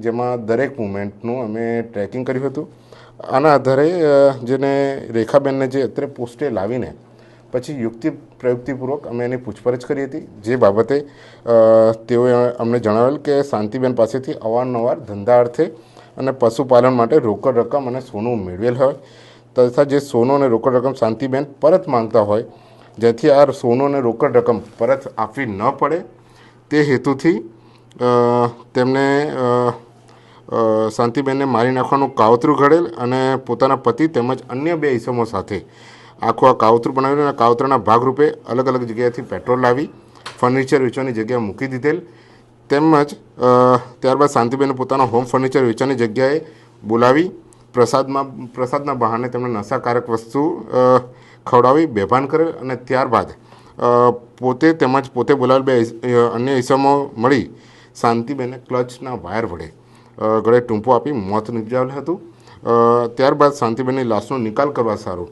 જેમાં દરેક મુમેન્ટનું અમે ટ્રેકિંગ કર્યું હતું. આના આધારે જેને રેખાબેનને જે અત્યારે પોસ્ટે લાવીને પછી યુક્તિ પ્રયુક્તિપૂર્વક અમે એની પૂછપરછ કરી હતી, જે બાબતે તેઓએ અમને જણાવેલ કે શાંતિબેન પાસેથી અવારનવાર ધંધા અર્થે અને પશુપાલન માટે રોકડ રકમ અને સોનું મેળવેલ હોય તથા જે સોનું અને રોકડ રકમ શાંતિબેન પરત માંગતા હોય, જેથી આ સોનું અને રોકડ રકમ પરત આપવી ન પડે તે હેતુથી તેમને શાંતિબેનને મારી નાખવાનું કાવતરું ઘડેલ અને પોતાના પતિ તેમજ અન્ય 2 ઈસમો સાથે આખું આ કાવતરું બનાવેલું અને કાવતરાના ભાગરૂપે અલગ અલગ જગ્યાએથી પેટ્રોલ લાવી ફર્નિચર વેચવાની જગ્યાએ મૂકી દીધેલ. તેમજ ત્યારબાદ શાંતિબેને પોતાના હોમ ફર્નિચર વેચવાની જગ્યાએ બોલાવી પ્રસાદના બહાને તેમને નશાકારક વસ્તુ ખવડાવી બેભાન કરેલ અને ત્યારબાદ પોતે બોલાવેલ 2 અન્ય ઈસમો મળી શાંતિબેને ક્લચના વાયર વડે ગળે ટૂંપો આપી મોત નિપજાવેલ હતું. ત્યારબાદ શાંતિબેનની લાશનો નિકાલ કરવા સારું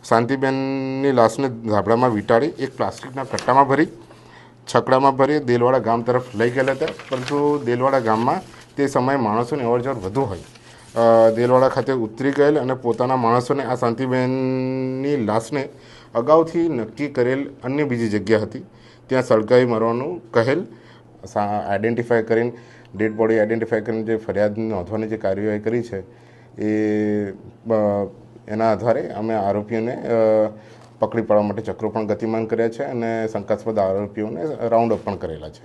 શાંતિબેનની લાશને ધાબળામાં વીંટાળી એક પ્લાસ્ટિકના કટ્ટામાં ભરી છકડામાં ભરી દેલવાડા ગામ તરફ લઈ ગયેલા હતા. પરંતુ દેલવાડા ગામમાં તે સમયે માણસોની અવરજવર વધુ હોય, દેલવાડા ખાતે ઉતરી ગયેલ અને પોતાના માણસોને આ શાંતિબેનની લાશને અગાઉથી નક્કી કરેલ અન્ય બીજી જગ્યા હતી ત્યાં સળગાવી મારવાનું કહેલ. આઈડેન્ટિફાય કરીને ડેડ બોડી આઈડેન્ટિફાય કરીને જે ફરિયાદ નોંધવાની જે કાર્યવાહી કરી છે એના આધારે અમે આરોપીઓને પકડી પાડવા માટે ચક્રો પણ ગતિમાન કર્યા છે અને શંકાસ્પદ આરોપીઓને રાઉન્ડ અપ પણ કરેલા છે.